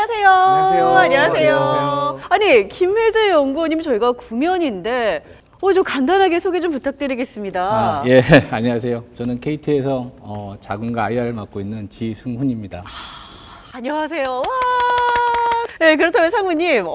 안녕하세요. 안녕하세요. 아니, 김혜재 연구원님 저희가 구면인데 좀 간단하게 소개 좀 부탁드리겠습니다. 예, 안녕하세요. 저는 KT에서 자금과 IR을 맡고 있는 지승훈입니다. 안녕하세요. 와. 네, 그렇다면 상무님,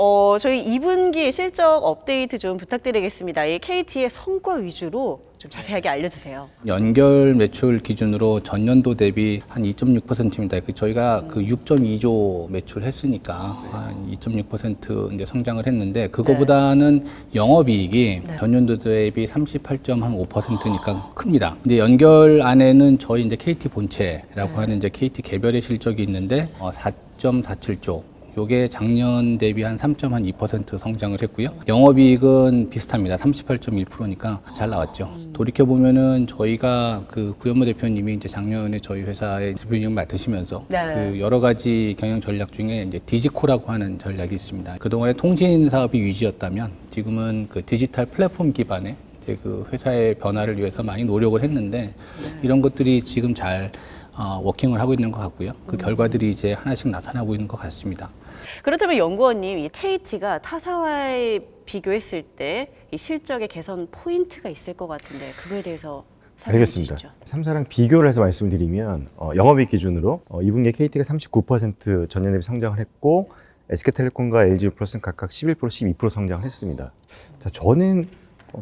저희 2분기 실적 업데이트 좀 부탁드리겠습니다. 이 KT의 성과 위주로 좀 자세하게 알려주세요. 연결 매출 기준으로 전년도 대비 한 2.6%입니다. 저희가 그 6.2조 매출했으니까 한 2.6% 이제 성장을 했는데 그거보다는 영업이익이 전년도 대비 38.5%니까 큽니다. 이제 연결 안에는 저희 이제 KT 본체라고 하는 이제 KT 개별의 실적이 있는데 4.47조. 요게 작년 대비 한 3.2% 성장을 했고요. 영업이익은 비슷합니다. 38.1%니까 잘 나왔죠. 돌이켜 보면은 저희가 그 구현모 대표님이 이제 작년에 저희 회사의 대표님 맡으시면서 그 여러 가지 경영 전략 중에 이제 디지코라고 하는 전략이 있습니다. 그동안에 통신 사업이 위주였다면 지금은 그 디지털 플랫폼 기반의 그 회사의 변화를 위해서 많이 노력을 했는데 이런 것들이 지금 잘 워킹을 하고 있는 것 같고요. 그 결과들이 이제 하나씩 나타나고 있는 것 같습니다. 그렇다면 연구원님, 이 KT가 타사와에 비교했을 때 이 실적의 개선 포인트가 있을 것 같은데 그거에 대해서 설명해 알겠습니다. 주시죠. 3사랑 비교를 해서 말씀을 드리면 영업이익 기준으로 2분기에 KT가 39% 전년 대비 성장을 했고 SK텔레콤과 LG유플러스는 각각 11%, 12% 성장을 했습니다. 자, 저는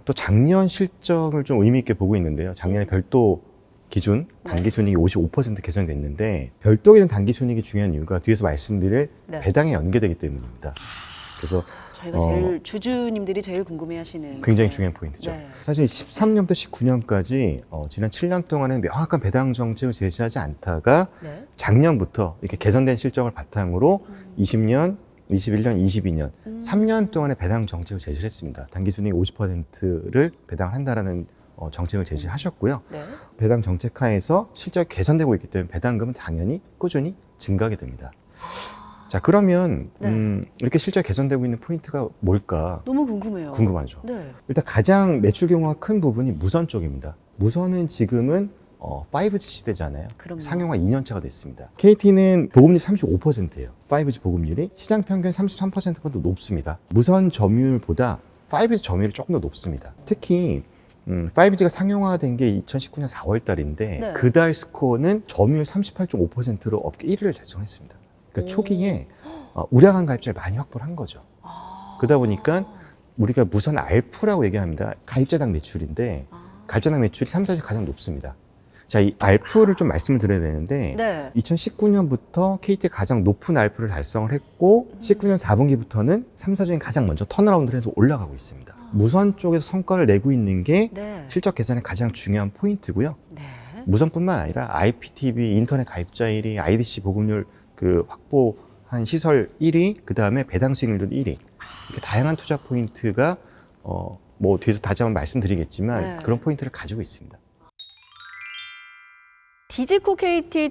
또 작년 실적을 좀 의미 있게 보고 있는데요. 작년에 별도 기준 단기순이익이 55% 개선됐는데 별도 기준 단기순이익이 중요한 이유가 뒤에서 말씀드릴 배당에 연계되기 때문입니다. 그래서 저희가 제일 주주님들이 제일 궁금해하시는 굉장히 중요한 포인트죠. 사실 13년부터 19년까지 지난 7년 동안은 명확한 배당 정책을 제시하지 않다가 작년부터 이렇게 개선된 실적을 바탕으로 20년, 21년, 22년 3년 동안의 배당 정책을 제시를 했습니다. 단기순이익 50%를 배당을 한다라는 정책을 제시하셨고요. 배당 정책 하에서 실적이 개선되고 있기 때문에 배당금은 당연히 꾸준히 증가하게 됩니다. 자, 그러면 이렇게 실적이 개선되고 있는 포인트가 뭘까? 너무 궁금해요. 궁금하죠. 일단 가장 매출 규모가 큰 부분이 무선 쪽입니다. 무선은 지금은 5G 시대잖아요. 상용화 2년차가 됐습니다. KT는 보급률 35%예요. 5G 보급률이 시장 평균 33%보다 높습니다. 무선 점유율보다 5G 점유율이 조금 더 높습니다. 특히 5G가 상용화된 게 2019년 4월 달인데 그달 스코어는 점유율 38.5%로 업계 1위를 달성했습니다. 그러니까 초기에 우량한 가입자를 많이 확보를 한 거죠. 그러다 보니까 우리가 무선 ARPU라고 얘기합니다. 가입자당 매출인데 가입자당 매출이 3, 4주 가장 높습니다. 자, 이 ARPU를 좀 말씀을 드려야 되는데 2019년부터 KT가 가장 높은 ARPU를 달성을 했고 19년 4분기부터는 3, 4주에 가장 먼저 턴어라운드를 해서 올라가고 있습니다. 무선 쪽에서 성과를 내고 있는 게 실적 개선의 가장 중요한 포인트고요. 무선뿐만 아니라 IPTV 인터넷 가입자 1위, IDC 보급률 확보한 시설 1위, 그 다음에 배당 수익률도 1위. 이렇게 다양한 투자 포인트가 뭐 뒤에서 다시 한번 말씀드리겠지만 그런 포인트를 가지고 있습니다. 디지코 KT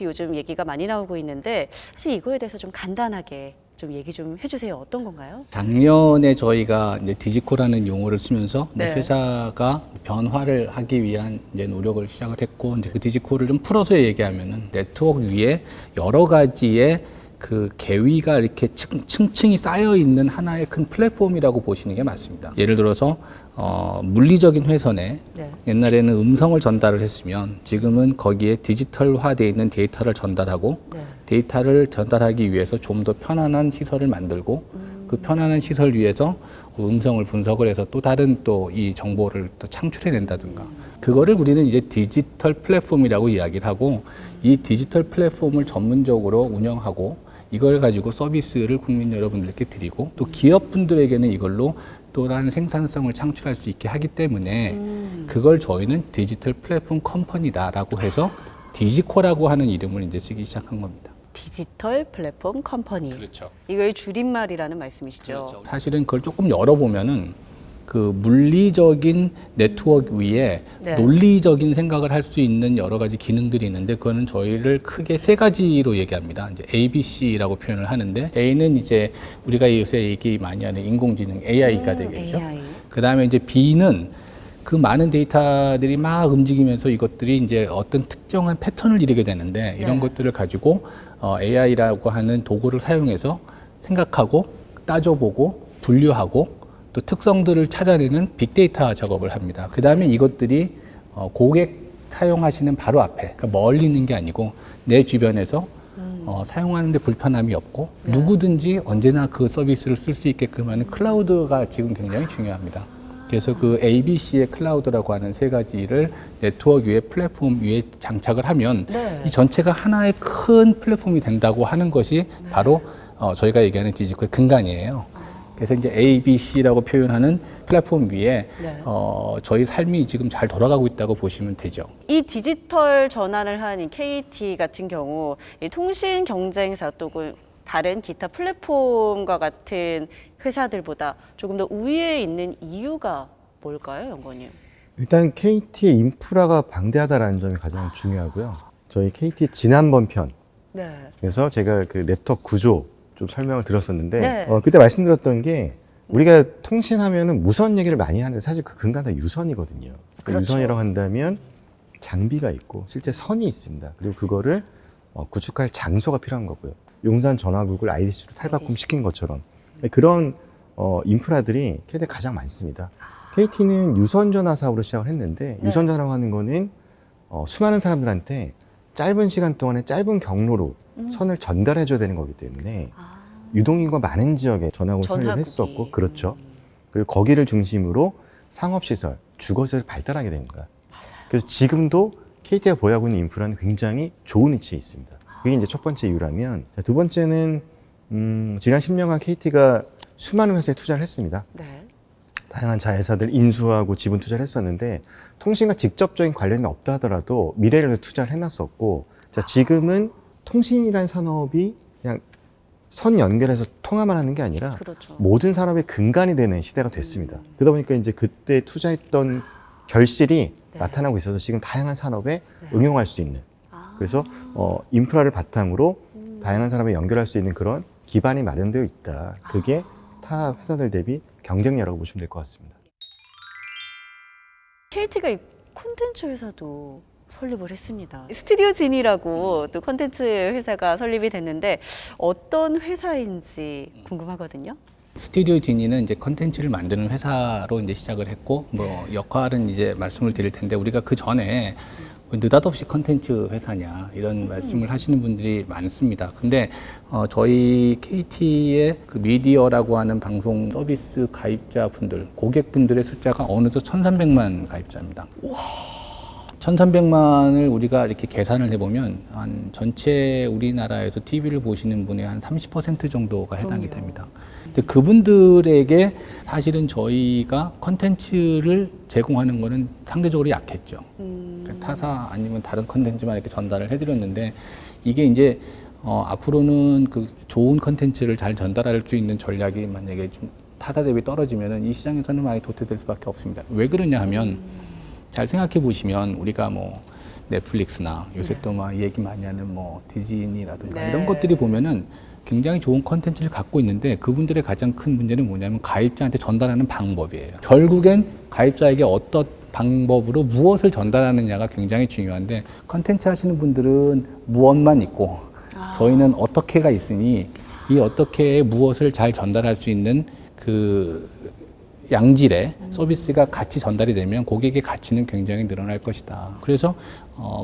요즘 얘기가 많이 나오고 있는데 사실 이거에 대해서 좀 간단하게 좀 얘기 좀 해주세요. 어떤 건가요? 작년에 저희가 이제 디지코라는 용어를 쓰면서 회사가 변화를 하기 위한 이제 노력을 시작을 했고 이제 그 디지코를 좀 풀어서 얘기하면은 네트워크 위에 여러 가지의 그 계위가 이렇게 층층이 쌓여 있는 하나의 큰 플랫폼이라고 보시는 게 맞습니다. 예를 들어서 물리적인 회선에 옛날에는 음성을 전달을 했으면 지금은 거기에 디지털화되어 있는 데이터를 전달하고 데이터를 전달하기 위해서 좀 더 편안한 시설을 만들고 그 편안한 시설 위에서 음성을 분석을 해서 또 다른 또 이 정보를 또 창출해낸다든가 그거를 우리는 이제 디지털 플랫폼이라고 이야기를 하고 이 디지털 플랫폼을 전문적으로 운영하고 이걸 가지고 서비스를 국민 여러분들께 드리고 또 기업분들에게는 이걸로 또 다른 생산성을 창출할 수 있게 하기 때문에 그걸 저희는 디지털 플랫폼 컴퍼니다라고 해서 디지코라고 하는 이름을 이제 쓰기 시작한 겁니다. 디지털 플랫폼 컴퍼니. 그렇죠. 이거의 줄임말이라는 말씀이시죠. 그렇죠. 사실은 그걸 조금 열어보면은 그 물리적인 네트워크 위에 논리적인 생각을 할 수 있는 여러 가지 기능들이 있는데 그거는 저희를 크게 세 가지로 얘기합니다. 이제 ABC라고 표현을 하는데 A는 이제 우리가 요새 얘기 많이 하는 인공지능 AI가 되겠죠. 그 다음에 이제 B는 그 많은 데이터들이 막 움직이면서 이것들이 이제 어떤 특정한 패턴을 이루게 되는데 이런 네. 것들을 가지고 AI라고 하는 도구를 사용해서 생각하고 따져보고 분류하고 또 특성들을 찾아내는 빅데이터 작업을 합니다. 그 다음에 이것들이 고객 사용하시는 바로 앞에, 그러니까 멀리 있는 게 아니고 내 주변에서 사용하는데 불편함이 없고 네. 누구든지 언제나 그 서비스를 쓸 수 있게끔 하는 클라우드가 지금 굉장히 중요합니다. 그래서 그 ABC의 클라우드라고 하는 세 가지를 네트워크 위에 플랫폼 위에 장착을 하면 네. 이 전체가 하나의 큰 플랫폼이 된다고 하는 것이 바로 저희가 얘기하는 디지털 근간이에요. 그래서 이제 ABC라고 표현하는 플랫폼 위에 네. 저희 삶이 지금 잘 돌아가고 있다고 보시면 되죠. 이 디지털 전환을 한 이 KT 같은 경우 이 통신 경쟁사 또는 다른 기타 플랫폼과 같은 회사들보다 조금 더 우위에 있는 이유가 뭘까요, 연구원님? 일단 KT의 인프라가 방대하다라는 점이 가장 중요하고요. 저희 KT 지난번 편, 네. 그래서 제가 그 네트워크 구조 좀 설명을 드렸었는데 네. 그때 말씀드렸던 게 우리가 통신하면은 무선 얘기를 많이 하는데 사실 그 근간 다 유선이거든요. 그렇죠. 유선이라고 한다면 장비가 있고 실제 선이 있습니다. 그리고 그거를 구축할 장소가 필요한 거고요. 용산 전화국을 IDC로 탈바꿈시킨 것처럼 그런 인프라들이 KT에 가장 많습니다. KT는 유선 전화 사업으로 시작을 했는데 네. 유선 전화라고 하는 거는 수많은 사람들한테 짧은 시간 동안에 짧은 경로로 선을 전달해 줘야 되는 거기 때문에 유동인구가 많은 지역에 전화국을 설립을 전화국이. 했었고 그렇죠. 그리고 거기를 중심으로 상업시설, 주거시설이 발달하게 된 거야. 맞아요. 그래서 지금도 KT가 보유하고 있는 인프라는 굉장히 좋은 위치에 있습니다. 그게 이제 첫 번째 이유라면 두 번째는 지난 10년간 KT가 수많은 회사에 투자를 했습니다. 네. 다양한 자회사들 인수하고 지분 투자를 했었는데 통신과 직접적인 관련이 없다 하더라도 미래를 위해서 투자를 해놨었고 자, 지금은 통신이라는 산업이 그냥 선 연결해서 통화만 하는 게 아니라 그렇죠. 모든 산업의 근간이 되는 시대가 됐습니다. 그러다 보니까 이제 그때 투자했던 결실이 네. 나타나고 있어서 지금 다양한 산업에 네. 응용할 수 있는 그래서 인프라를 바탕으로 음. 다양한 산업에 연결할 수 있는 그런 기반이 마련되어 있다. 그게 타 회사들 대비 경쟁력이라고 보시면 될 것 같습니다. KT가 이 콘텐츠 회사도 설립을 했습니다. 스튜디오 진이라고 또 콘텐츠 회사가 설립이 됐는데 어떤 회사인지 궁금하거든요. 스튜디오 지니는 이제 컨텐츠를 만드는 회사로 이제 시작을 했고 뭐 역할은 이제 말씀을 드릴 텐데 우리가 그 전에 왜 느닷없이 컨텐츠 회사냐 이런 말씀을 하시는 분들이 많습니다. 근데 저희 KT의 그 미디어라고 하는 방송 서비스 가입자분들, 고객분들의 숫자가 어느덧 1,300만 가입자입니다. 1,300만을 우리가 이렇게 계산을 해보면 한 전체 우리나라에서 TV를 보시는 분의 한 30% 정도가 해당이 그럼요. 됩니다. 근데 그분들에게 사실은 저희가 컨텐츠를 제공하는 거는 상대적으로 약했죠. 그러니까 타사 아니면 다른 컨텐츠만 이렇게 전달을 해드렸는데 이게 이제 앞으로는 그 좋은 컨텐츠를 잘 전달할 수 있는 전략이 만약에 좀 타사 대비 떨어지면은 이 시장에서는 많이 도태될 수밖에 없습니다. 왜 그러냐 하면 잘 생각해 보시면 우리가 뭐 넷플릭스나 요새 또 막 얘기 많이 하는 뭐 디즈니라든가 네. 이런 것들이 보면은 굉장히 좋은 컨텐츠를 갖고 있는데 그분들의 가장 큰 문제는 뭐냐면 가입자한테 전달하는 방법이에요. 결국엔 가입자에게 어떤 방법으로 무엇을 전달하느냐가 굉장히 중요한데 컨텐츠 하시는 분들은 무엇만 있고 저희는 어떻게가 있으니 이 어떻게에 무엇을 잘 전달할 수 있는 그 양질의 서비스가 같이 전달이 되면 고객의 가치는 굉장히 늘어날 것이다. 그래서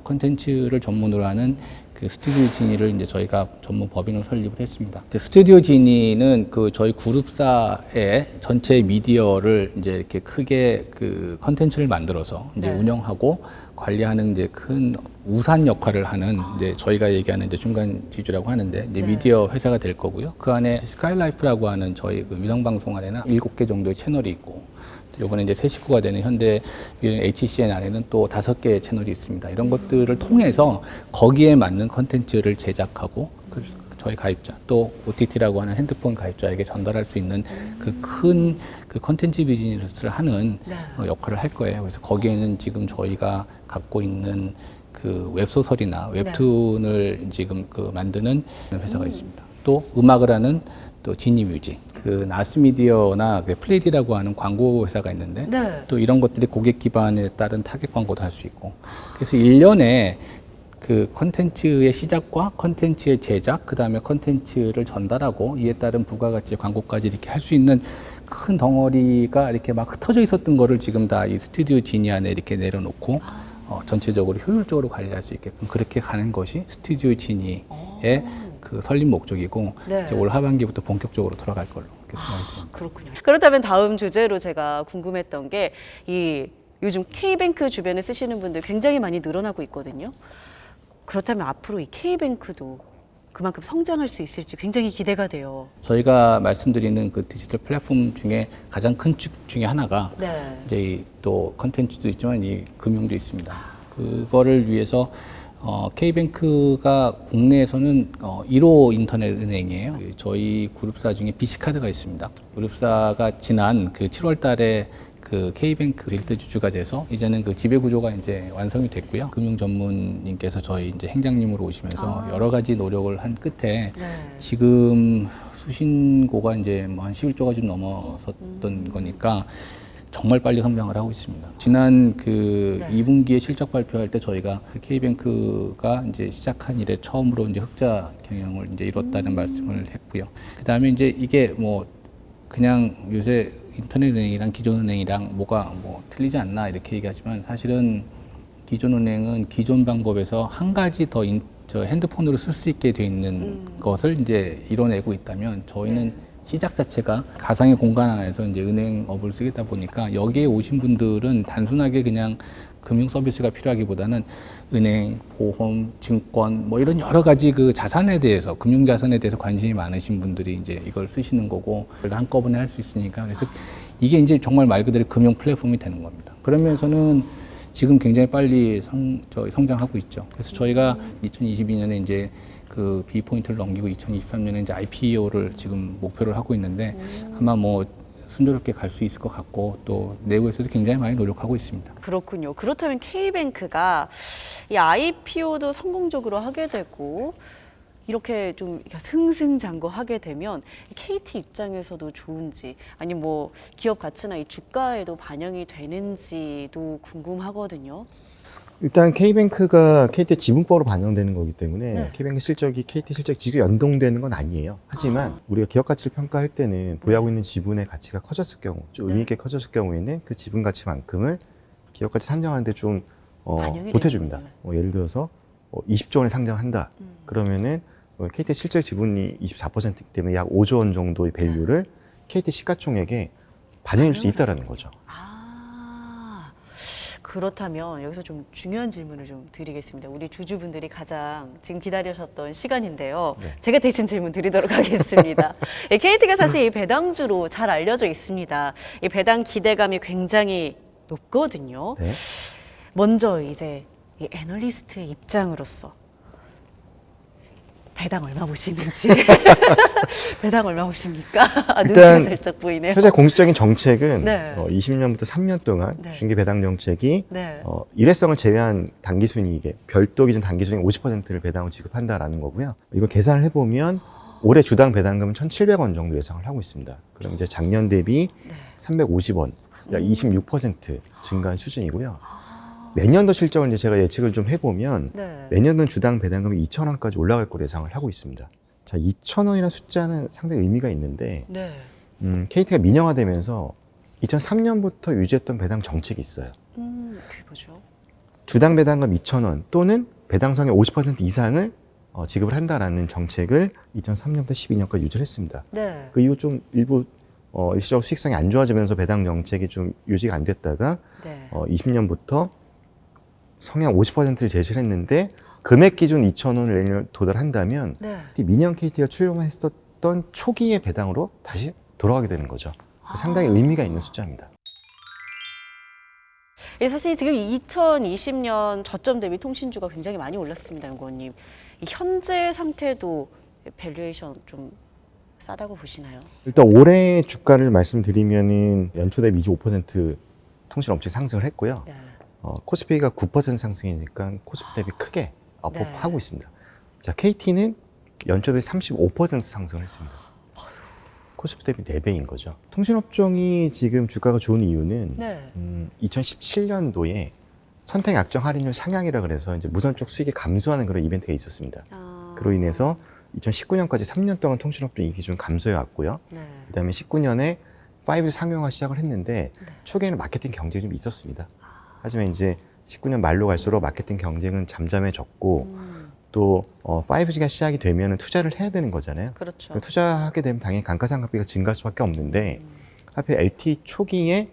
컨텐츠를 전문으로 하는 그 스튜디오 지니를 이제 저희가 전문 법인으로 설립을 했습니다. 이제 스튜디오 지니는 그 저희 그룹사의 전체 미디어를 이제 이렇게 크게 그 컨텐츠를 만들어서 이제 네. 운영하고 관리하는 이제 큰 우산 역할을 하는 이제 저희가 얘기하는 이제 중간 지주라고 하는데 이제 네. 미디어 회사가 될 거고요. 그 안에 스카이라이프라고 하는 저희 그 위성 방송 안에는 7개 정도의 채널이 있고 요번에 이제 새 식구가 되는 현대 HCN 안에는 또 5개의 채널이 있습니다. 이런 것들을 통해서 거기에 맞는 컨텐츠를 제작하고 저희 가입자 또 OTT라고 하는 핸드폰 가입자에게 전달할 수 있는 그 큰 그 컨텐츠 비즈니스를 하는 네. 역할을 할 거예요. 그래서 거기에는 지금 저희가 갖고 있는 그 웹소설이나 웹툰을 지금 그 만드는 회사가 있습니다. 또 음악을 하는 또 지니뮤직 그 나스미디어나 그 플레이디라고 하는 광고 회사가 있는데 네. 또 이런 것들이 고객 기반에 따른 타겟 광고도 할 수 있고 그래서 1년에 그 컨텐츠의 시작과 컨텐츠의 제작, 그 다음에 컨텐츠를 전달하고 이에 따른 부가가치 광고까지 이렇게 할 수 있는 큰 덩어리가 이렇게 막 흩어져 있었던 거를 지금 다 이 스튜디오 지니 안에 이렇게 내려놓고 전체적으로 효율적으로 관리할 수 있게끔 그렇게 가는 것이 스튜디오 지니의 그 설립 목적이고 네. 이제 올 하반기부터 본격적으로 들어갈 걸로 그렇게 생각이 듭니다. 그렇군요. 그렇다면 다음 주제로 제가 궁금했던 게 이 요즘 K뱅크 주변에 쓰시는 분들 굉장히 많이 늘어나고 있거든요. 그렇다면 앞으로 이 K뱅크도 그만큼 성장할 수 있을지 굉장히 기대가 돼요. 저희가 말씀드리는 그 디지털 플랫폼 중에 가장 큰 축 중에 하나가 네. 이제 또 컨텐츠도 있지만 이 금융도 있습니다. 그거를 위해서 K뱅크가 국내에서는 1호 인터넷 은행이에요. 저희 그룹사 중에 BC카드가 있습니다. 그룹사가 지난 그 7월 달에 그 K뱅크 일대 주주가 돼서 이제는 그 지배 구조가 이제 완성이 됐고요. 금융 전문님께서 저희 이제 행장님으로 오시면서 여러 가지 노력을 한 끝에 네. 지금 수신고가 이제 뭐 한 11조가 좀 넘어섰던 거니까 정말 빨리 성장을 하고 있습니다. 지난 그 네. 2분기에 실적 발표할 때 저희가 K뱅크가 이제 시작한 이래 처음으로 이제 흑자 경영을 이제 이뤘다는 말씀을 했고요. 그다음에 이제 이게 뭐 그냥 요새 인터넷 은행이랑 기존 은행이랑 뭐가 뭐 틀리지 않나 이렇게 얘기하지만 사실은 기존 은행은 기존 방법에서 한 가지 더 저 핸드폰으로 쓸 수 있게 돼 있는 것을 이제 이뤄내고 있다면 저희는 시작 자체가 가상의 공간 안에서 이제 은행업을 쓰겠다 보니까 여기에 오신 분들은 단순하게 그냥 금융 서비스가 필요하기보다는 은행, 보험, 증권 뭐 이런 여러 가지 그 자산에 대해서 금융 자산에 대해서 관심이 많으신 분들이 이제 이걸 쓰시는 거고 한꺼번에 할 수 있으니까 그래서 이게 이제 정말 말 그대로 금융 플랫폼이 되는 겁니다. 그러면서는 지금 굉장히 빨리 성장하고 있죠. 그래서 저희가 2022년에 이제 그 B 포인트를 넘기고 2023년에 이제 IPO를 지금 목표를 하고 있는데 아마 뭐 순조롭게 갈 수 있을 것 같고 또 내부에서도 굉장히 많이 노력하고 있습니다. 그렇군요. 그렇다면 K뱅크가 이 IPO도 성공적으로 하게 되고 이렇게 좀 승승장구하게 되면 KT 입장에서도 좋은지 아니면 뭐 기업 가치나 이 주가에도 반영이 되는지도 궁금하거든요. 일단 K뱅크가 KT 지분법으로 반영되는 거기 때문에 네. K뱅크 실적이 KT 실적 지금 연동되는 건 아니에요. 하지만 우리가 기업 가치를 평가할 때는 보유하고 있는 지분의 가치가 커졌을 경우, 좀 의미 있게 커졌을 경우에는 그 지분 가치만큼을 기업 가치 산정하는데 좀 반영이 보태줍니다. 되는군요. 예를 들어서 20조 원에 상장한다. 그러면은 KT 실질 지분이 24%이기 때문에 약 5조 원 정도의 밸류를 KT 시가총액에 반영해 줄 수 있다라는 거죠. 그렇다면 여기서 좀 중요한 질문을 좀 드리겠습니다. 우리 주주분들이 가장 지금 기다리셨던 시간인데요. 네. 제가 대신 질문 드리도록 하겠습니다. KT가 사실 이 배당주로 잘 알려져 있습니다. 이 배당 기대감이 굉장히 높거든요. 네. 먼저 이제 이 애널리스트 입장으로서 배당 얼마 보시는지 배당 얼마 보십니까? 눈치가 살짝 보이네요. 현재 공식적인 정책은 네. 20년부터 3년 동안 네. 중기 배당 정책이 네. 일회성을 제외한 단기순이익에 별도 기준 단기순이익 50%를 배당을 지급한다라는 거고요. 이걸 계산을 해보면 올해 주당 배당금은 1,700원 정도 예상을 하고 있습니다. 그럼 이제 작년 대비 네. 350원, 약 26% 증가한 수준이고요. 내년도 실적을 이제 제가 예측을 좀 해보면 네. 내년은 주당 배당금이 2,000원까지 올라갈 거로 예상을 하고 있습니다. 자, 2,000원이라는 숫자는 상당히 의미가 있는데 네. KT가 민영화되면서 2003년부터 유지했던 배당 정책이 있어요. 그게 뭐죠? 주당 배당금 2,000원 또는 배당성의 50% 이상을 지급을 한다라는 정책을 2003년부터 12년까지 유지를 했습니다. 네. 그 이후 좀 일부 일시적으로 수익성이 안 좋아지면서 배당 정책이 좀 유지가 안 됐다가 네. 20년부터 성향 50%를 제시를 했는데 금액 기준 2,000원을 내년 도달한다면 네. 민영 KT가 출범했었던 초기의 배당으로 다시 돌아가게 되는 거죠. 상당히 의미가 있는 숫자입니다. 예, 사실 지금 2020년 저점 대비 통신주가 굉장히 많이 올랐습니다, 연구원님. 이 현재 상태도 밸류에이션 좀 싸다고 보시나요? 일단 올해 주가를 말씀드리면은 연초 대비 25% 통신업체 상승을 했고요. 네. 코스피가 9% 상승이니까 코스피 대비 크게 업하고 네. 있습니다. 자, KT는 연초 대비 35% 상승을 했습니다. 코스피 대비 4배인 거죠. 통신업종이 지금 주가가 좋은 이유는 네. 2017년도에 선택 약정 할인율 상향이라 그래서 이제 무선 쪽 수익이 감소하는 그런 이벤트가 있었습니다. 그로 인해서 2019년까지 3년 동안 통신업종 이익이 좀 감소해 왔고요. 네. 그다음에 19년에 5G 상용화 시작을 했는데 초기에는 마케팅 경쟁이 좀 있었습니다. 하지만 이제 19년 말로 갈수록 마케팅 경쟁은 잠잠해졌고 또 5G가 시작이 되면 투자를 해야 되는 거잖아요. 그렇죠. 투자하게 되면 당연히 감가상각비가 증가할 수밖에 없는데 하필 LTE 초기에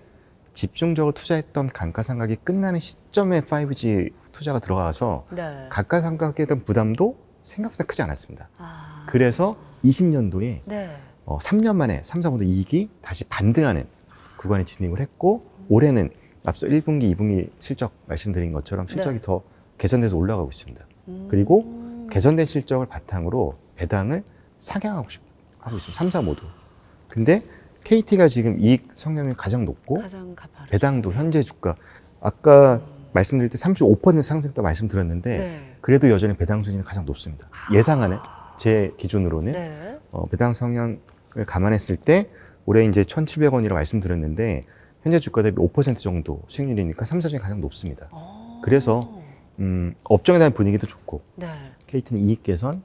집중적으로 투자했던 감가상각이 끝나는 시점에 5G 투자가 들어가서 네. 감가상각에 대한 부담도 생각보다 크지 않았습니다. 아. 그래서 20년도에 네. 3년 만에 삼성보다 이익이 다시 반등하는 구간에 진입을 했고 올해는 앞서 1분기, 2분기 실적 말씀드린 것처럼 실적이 네. 더 개선돼서 올라가고 있습니다. 그리고 개선된 실적을 바탕으로 배당을 상향하고 하고 있습니다. 3사 모두. 근데 KT가 지금 이익 성장률이 가장 높고 가장 가파르죠. 배당도 현재 주가 아까 말씀드릴 때 35% 상승했다 말씀드렸는데 네. 그래도 여전히 배당 수준이 가장 높습니다. 예상하는 제 기준으로는 네. 배당 성향을 감안했을 때 올해 이제 1,700원이라고 말씀드렸는데 현재 주가 대비 5% 정도 수익률이니까 3사 중에 가장 높습니다. 그래서 업종에 대한 분위기도 좋고 네. KT는 이익 개선,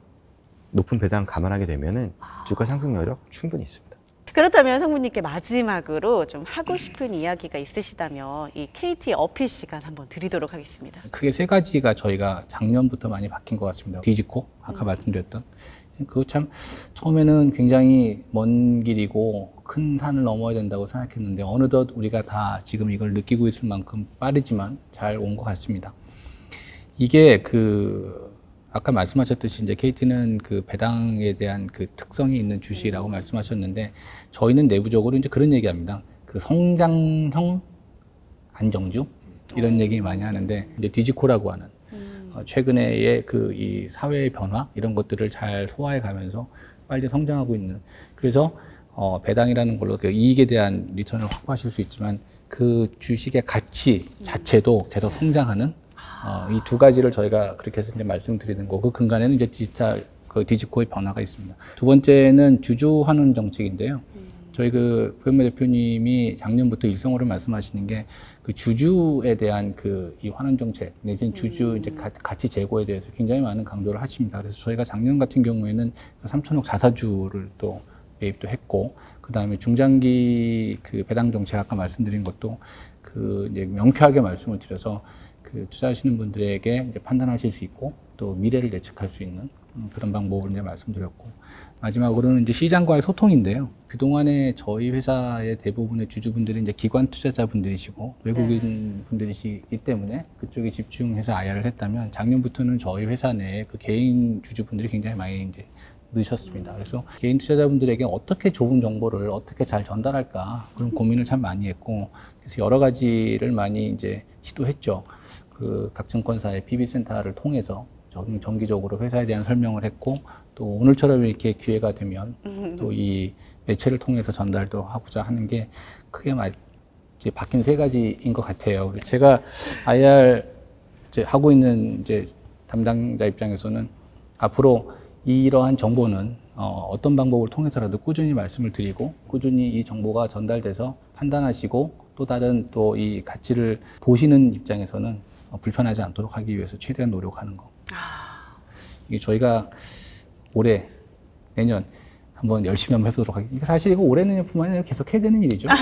높은 배당 감안하게 되면은 주가 상승 여력 충분히 있습니다. 그렇다면 상무님께 마지막으로 좀 하고 싶은 이야기가 있으시다면 이 KT 어필 시간 한번 드리도록 하겠습니다. 크게 3가지가 저희가 작년부터 많이 바뀐 것 같습니다. 디지코, 아까 말씀드렸던. 그거 참 처음에는 굉장히 먼 길이고 큰 산을 넘어야 된다고 생각했는데 어느덧 우리가 다 지금 이걸 느끼고 있을 만큼 빠르지만 잘 온 것 같습니다. 이게 아까 말씀하셨듯이 이제 KT는 그 배당에 대한 그 특성이 있는 주식이라고 말씀하셨는데 저희는 내부적으로 이제 그런 얘기합니다. 그 성장형 안정주 이런 얘기 많이 하는데 이제 디지코라고 하는 최근에의 이 사회의 변화 이런 것들을 잘 소화해 가면서 빨리 성장하고 있는 그래서 배당이라는 걸로 그 이익에 대한 리턴을 확보하실 수 있지만 그 주식의 가치 자체도 계속 성장하는 이 2가지를 저희가 그렇게 해서 이제 말씀드리는 거고 그 근간에는 이제 디지코의 변화가 있습니다. 2번째는 주주 환원 정책인데요. 저희 부현모 대표님이 작년부터 일성으로 말씀하시는 게 그 주주에 대한 이 환원 정책 내지는 주주 이제 가치 제고에 대해서 굉장히 많은 강조를 하십니다. 그래서 저희가 작년 같은 경우에는 3천억 자사주를 또 매입도 했고 그 다음에 중장기 배당 정책 아까 말씀드린 것도 이제 명쾌하게 말씀을 드려서 투자하시는 분들에게 이제 판단하실 수 있고 또 미래를 예측할 수 있는 그런 방법을 이제 말씀드렸고 마지막으로는 이제 시장과의 소통인데요. 그동안에 저희 회사의 대부분의 주주분들이 이제 기관 투자자분들이시고 외국인 분들이시기 때문에 그쪽에 집중해서 IR을 했다면 작년부터는 저희 회사 내에 개인 주주분들이 굉장히 많이 이제 넣으셨습니다. 그래서 개인 투자자분들에게 어떻게 좋은 정보를 어떻게 잘 전달할까 그런 고민을 참 많이 했고 그래서 여러 가지를 많이 이제 시도했죠. 각 증권사의 PB센터를 통해서 정기적으로 회사에 대한 설명을 했고 또 오늘처럼 이렇게 기회가 되면 또 이 매체를 통해서 전달도 하고자 하는 게 크게 이제 바뀐 3가지인 것 같아요. 제가 IR 이제 하고 있는 이제 담당자 입장에서는 앞으로 이러한 정보는 어떤 방법을 통해서라도 꾸준히 말씀을 드리고 꾸준히 이 정보가 전달돼서 판단하시고 또 다른 또 이 가치를 보시는 입장에서는 불편하지 않도록 하기 위해서 최대한 노력하는 거. 이게 저희가 올해, 내년 한번 열심히 한번 해보도록 하겠습니다. 사실 이거 올해 내년뿐만 아니라 계속 해야 되는 일이죠. 네.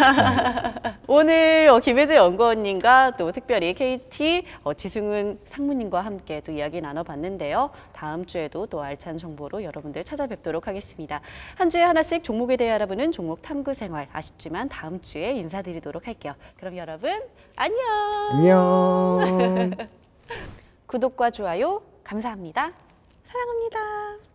오늘 김혜재 연구원님과 또 특별히 KT 지승은 상무님과 함께 또 이야기 나눠봤는데요. 다음 주에도 또 알찬 정보로 여러분들 찾아뵙도록 하겠습니다. 한 주에 하나씩 종목에 대해 알아보는 종목 탐구 생활 아쉽지만 다음 주에 인사드리도록 할게요. 그럼 여러분 안녕. 안녕. 구독과 좋아요 감사합니다. 사랑합니다.